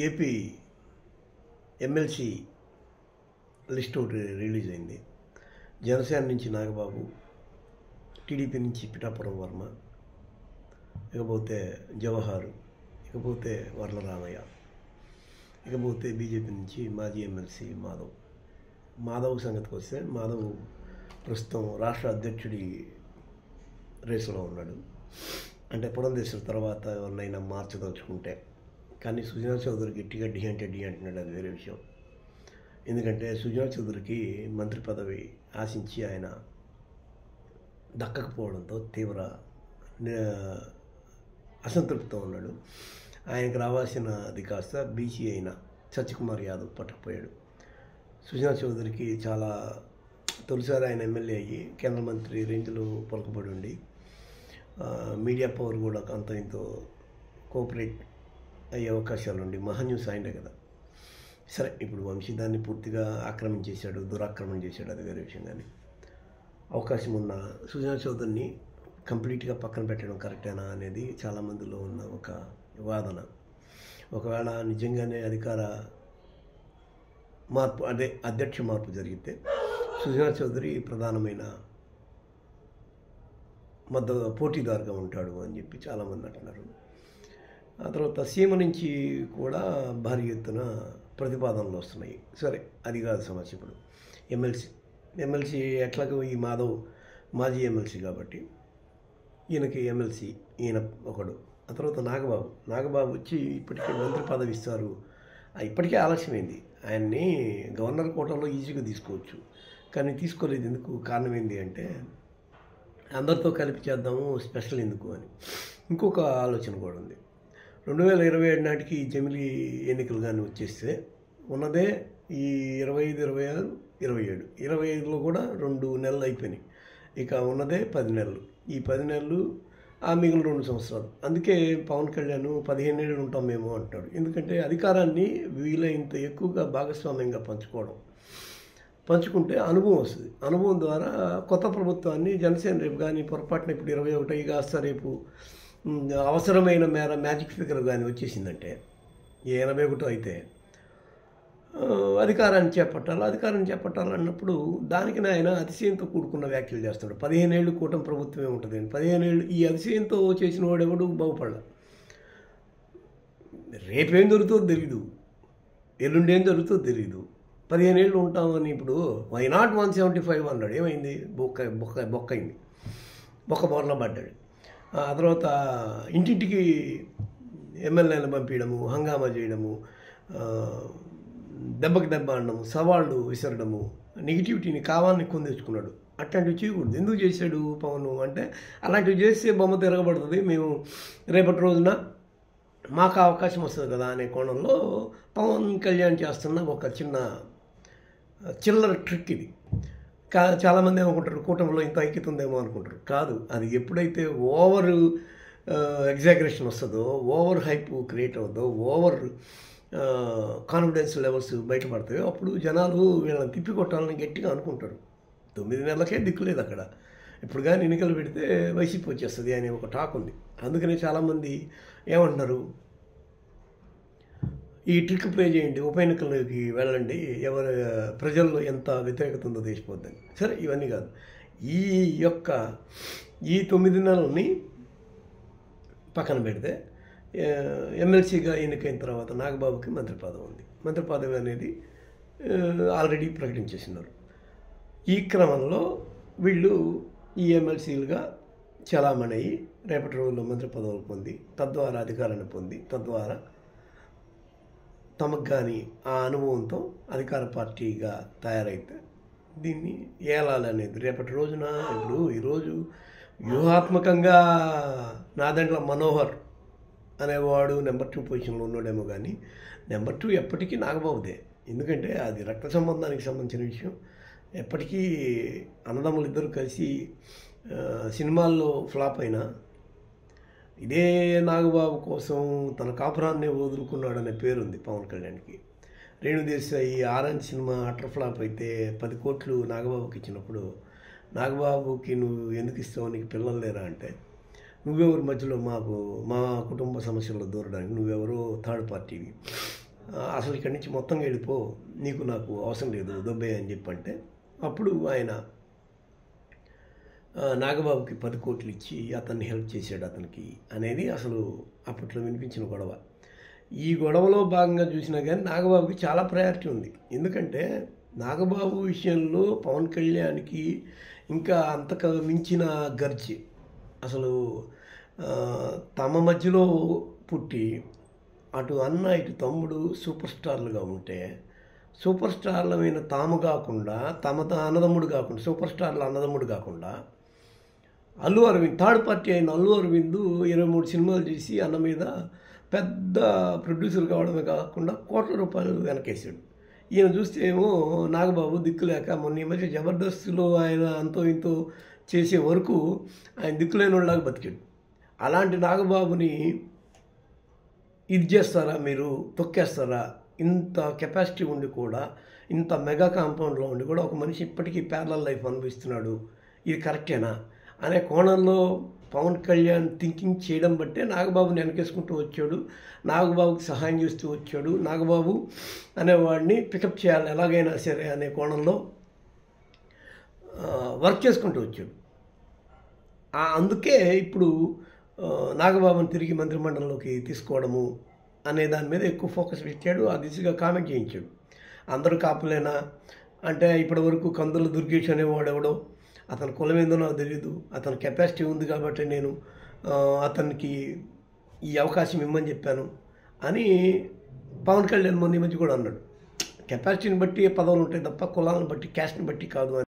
AP MLC list ఒకటి release అయింది. జనసేన నుంచి నాగబాబు, టీడీపీ నుంచి పిఠాపురం వర్మ, ఇకపోతే జవహర్, ఇకపోతే వర్లరామయ్య, ఇకపోతే బీజేపీ నుంచి మాజీ ఎమ్మెల్సీ మాధవ్ సంగతికి వస్తే మాధవ్ ప్రస్తుతం రాష్ట్ర అధ్యక్షుడి రేసులో ఉన్నాడు. అంటే పురంధేశ్వరి తర్వాత ఎవరినైనా మార్చదలుచుకుంటే. కానీ సుజనా చౌదరి గట్టిగా డి అంటున్నాడు, అది వేరే విషయం. ఎందుకంటే సుజనా చౌదరికి మంత్రి పదవి ఆశించి ఆయన దక్కకపోవడంతో తీవ్ర అసంతృప్తితో ఉన్నాడు. ఆయనకు రావాల్సినది కాస్త బీసీ అయిన సత్యకుమార్ యాదవ్ పట్టుకుపోయాడు. సుజనా చౌదరికి చాలా తొలిసారి ఆయన ఎమ్మెల్యే అయ్యి కేంద్ర మంత్రి రేంజ్లో పలుకుబడి ఉండి మీడియా పవర్ కూడా అంత ఇంతో కోఆపరేట్ అయ్యే అవకాశాలు ఉండి మహాన్యూస్ ఆయనే కదా. సరే, ఇప్పుడు వంశీ దాన్ని పూర్తిగా ఆక్రమించేశాడు, దురాక్రమణ చేశాడు, అది వేరే విషయం. కానీ అవకాశం ఉన్న సుజనా చౌదరిని కంప్లీట్గా పక్కన పెట్టడం కరెక్టేనా అనేది చాలామందిలో ఉన్న ఒక వాదన. ఒకవేళ నిజంగానే అధికార మార్పు, అదే అధ్యక్ష మార్పు జరిగితే సుజనా చౌదరి ప్రధానమైన పోటీదారుగా ఉంటాడు అని చెప్పి చాలామంది అంటున్నారు. ఆ తర్వాత సీమ నుంచి కూడా భారీ ఎత్తున ప్రతిపాదనలు వస్తున్నాయి. సరే, అది కాదు సమస్య. ఇప్పుడు ఎమ్మెల్సీ ఎట్లాగో ఈ మాధవ్ మాజీ ఎమ్మెల్సీ కాబట్టి ఈయనకి ఎమ్మెల్సీ ఈయన ఒకడు. ఆ తర్వాత నాగబాబు వచ్చి ఇప్పటికే మంత్రి పదవి ఇస్తారు. ఇప్పటికే ఆలస్యమైంది. ఆయన్ని గవర్నర్ కోటాలో ఈజీగా తీసుకోవచ్చు, కానీ తీసుకోలేదు. ఎందుకు? కారణం ఏంటి అంటే అందరితో కలిపి చేద్దాము, స్పెషల్ ఎందుకు అని ఇంకొక ఆలోచన కూడా ఉంది. 2027 నాటికి జమిలీ ఎన్నికలు కానీ వచ్చేస్తే ఉన్నదే ఈ 25, 26, 27. 25లో కూడా 2 నెలలు అయిపోయినాయి. ఇక ఉన్నదే 10 నెలలు. ఈ 10 నెలలు మిగిలిన 2 సంవత్సరాలు. అందుకే పవన్ కళ్యాణ్ 15 ఏళ్ళు ఉంటాం మేము అంటాడు. ఎందుకంటే అధికారాన్ని వీలైనంత ఎక్కువగా భాగస్వామ్యంగా పంచుకుంటే అనుభవం వస్తుంది. అనుభవం ద్వారా కొత్త ప్రభుత్వాన్ని జనసేన రేపు కానీ పొరపాటున ఇప్పుడు 21 కాస్త రేపు అవసరమైన మేర మ్యాజిక్ ఫిగర్ కానీ వచ్చేసిందంటే 81 అయితే అధికారాన్ని చేపట్టాలన్నప్పుడు దానికి ఆయన అతిశయంతో కూడుకున్న వ్యాఖ్యలు చేస్తాడు. 15 ఏళ్ళు కూటమి ప్రభుత్వమే ఉంటుంది. 15 ఏళ్ళు ఈ అతిశయంతో చేసిన వాడు ఎవడు బాగుపడాల. రేపేం జరుగుతుందో తెలీదు, ఎల్లుండి ఏం జరుగుతుందో తెలీదు. 15 ఏళ్ళు ఉంటామని ఇప్పుడు వై నాట్ 175 అన్నాడు. ఏమైంది? బొక్కైంది, బొక్క బోర్లా పడ్డాడు. ఆ తర్వాత ఇంటింటికి ఎమ్మెల్యేలను పంపించడము, హంగామా చేయడము, దెబ్బకి దెబ్బ అనడము, సవాళ్ళు విసరడము, నెగిటివిటీని కావాలని కొందేసుకున్నాడు. అట్లాంటివి చేయకూడదు. ఎందుకు చేశాడు పవన్ అంటే, అలాంటివి చేస్తే బొమ్మ తిరగబడుతుంది, మేము రేపటి రోజున మాకు అవకాశం వస్తుంది కదా అనే కోణంలో పవన్ కళ్యాణ్ చేస్తున్న ఒక చిల్లర ట్రిక్ ఇది. చాలామంది ఏమనుకుంటారు, కూటమిలో ఇంత ఐక్యత ఉందేమో అనుకుంటారు. కాదు, అది ఎప్పుడైతే ఓవర్ ఎగ్జాగరేషన్ వస్తుందో, ఓవర్ హైప్ క్రియేట్ అవుతుందో, ఓవర్ కాన్ఫిడెన్స్ లెవెల్స్ బయటపడతాయో అప్పుడు జనాలు వీళ్ళని తిప్పికొట్టాలని గట్టిగా అనుకుంటారు. 9 నెలలకే దిక్కులేదు అక్కడ. ఇప్పుడు కానీ ఎన్నికలు పెడితే వైసీపీ వచ్చేస్తుంది అనే ఒక టాక్ ఉంది. అందుకని చాలామంది ఏమంటున్నారు, ఈ ట్రిక్ ప్లే చేయండి, ఉప ఎన్నికల్లోకి వెళ్ళండి, ప్రజల్లో ఎంత వ్యతిరేకత ఉందో తెలిసిపోద్దని. సరే, ఇవన్నీ కాదు. ఈ 9 నెలలని పక్కన పెడితే ఎమ్మెల్సీగా ఎన్నికైన తర్వాత నాగబాబుకి మంత్రి పదవి ఉంది. మంత్రి పదవి అనేది ఆల్రెడీ ప్రకటించేసినారు. ఈ క్రమంలో వీళ్ళు ఈ ఎమ్మెల్సీలుగా చలామణి అయ్యి రేపటి రోజుల్లో మంత్రి పదవులు పొంది, తద్వారా అధికారాన్ని పొంది, తద్వారా తమకు కానీ ఆ అనుభవంతో అధికార పార్టీగా తయారైతే దీన్ని ఏలాలనేది రేపటి రోజున. ఇప్పుడు ఈరోజు వ్యూహాత్మకంగా నాదెండ్ల మనోహర్ అనేవాడు నెంబర్ 2 పొజిషన్లో ఉన్నాడేమో, కానీ నెంబర్ 2 ఎప్పటికీ నాగబాబుదే. ఎందుకంటే అది రక్త సంబంధానికి సంబంధించిన విషయం. ఎప్పటికీ అన్నదమ్ములు ఇద్దరు కలిసి సినిమాల్లో ఫ్లాప్ అయినా ఇదే నాగబాబు కోసం తన కాపురాన్ని వదులుకున్నాడనే పేరుంది పవన్ కళ్యాణ్కి. Renu Desai orange cinema utter flop అయితే 10 కోట్లు నాగబాబుకి ఇచ్చినప్పుడు, నాగబాబుకి నువ్వు ఎందుకు ఇస్తావు, నీకు పిల్లలు లేరా అంటే, నువ్వెవరి మధ్యలో మా కుటుంబ సమస్యల్లో దూరడానికి, నువ్వెవరో థర్డ్ పార్టీవి, అసలు ఇక్కడి నుంచి మొత్తంగా వెళ్ళిపో, నీకు నాకు అవసరం లేదు దొబ్బే అని చెప్పంటే అప్పుడు ఆయన నాగబాబుకి 10 కోట్లు ఇచ్చి అతన్ని హెల్ప్ చేశాడు అతనికి అనేది అసలు అప్పట్లో వినిపించిన గొడవ. ఈ గొడవలో భాగంగా చూసినా కానీ నాగబాబుకి చాలా ప్రయారిటీ ఉంది. ఎందుకంటే నాగబాబు విషయంలో పవన్ కళ్యాణ్కి ఇంకా అంతకు మించిన గర్జి అసలు తమ మధ్యలో పుట్టి అటు అన్న ఇటు తమ్ముడు సూపర్ స్టార్లుగా ఉంటే సూపర్ స్టార్లమైన తాము కాకుండా తమ అన్నదమ్ముడు కాకుండా సూపర్ స్టార్ల అన్నదమ్ముడు కాకుండా అల్లు అరవింద్ థర్డ్ పార్టీ అయిన అల్లు అరవింద్ 23 సినిమాలు చేసి అన్న మీద పెద్ద ప్రొడ్యూసర్ కావడమే కాకుండా కోట్ల రూపాయలు వెనకేసాడు. ఈయన చూస్తే ఏమో నాగబాబు దిక్కులేక మొన్న ఈ మధ్య జబర్దస్త్లో ఆయన అంతో ఇంతో చేసే వరకు ఆయన దిక్కులేని వాళ్ళలాగా బతికాడు. అలాంటి నాగబాబుని ఇది చేస్తారా, మీరు తొక్కేస్తారా? ఇంత కెపాసిటీ ఉండి కూడా, ఇంత మెగా కాంపౌండ్లో ఉండి కూడా ఒక మనిషి ఇప్పటికీ ప్యారలల్ లైఫ్ అనుభవిస్తున్నాడు, ఇది కరెక్టేనా అనే కోణంలో పవన్ కళ్యాణ్ థింకింగ్ చేయడం బట్టే నాగబాబుని వెనకేసుకుంటూ వచ్చాడు, నాగబాబుకి సహాయం చేస్తూ వచ్చాడు, నాగబాబు అనేవాడిని పికప్ చేయాలి ఎలాగైనా సరే అనే కోణంలో వర్క్ చేసుకుంటూ వచ్చాడు. అందుకే ఇప్పుడు నాగబాబుని తిరిగి మంత్రిమండలంలోకి తీసుకోవడము అనే దాని మీద ఎక్కువ ఫోకస్ పెట్టాడు. ఆ దిశగా కామెంట్ చేయించాడు. అందరూ కాపులేనా అంటే ఇప్పటి వరకు కందుల దుర్గేష్ అనేవాడు ఎవడో, అతని కులం ఏందో నాకు తెలియదు, అతని కెపాసిటీ ఉంది కాబట్టి నేను అతనికి ఈ అవకాశం ఇమ్మని చెప్పాను అని పవన్ కళ్యాణ్ మొన్న ఈ మధ్య కూడా అన్నాడు. కెపాసిటీని బట్టి పదవులు ఉంటాయి తప్ప కులాలను బట్టి క్యాస్ట్ని బట్టి కాదు అని.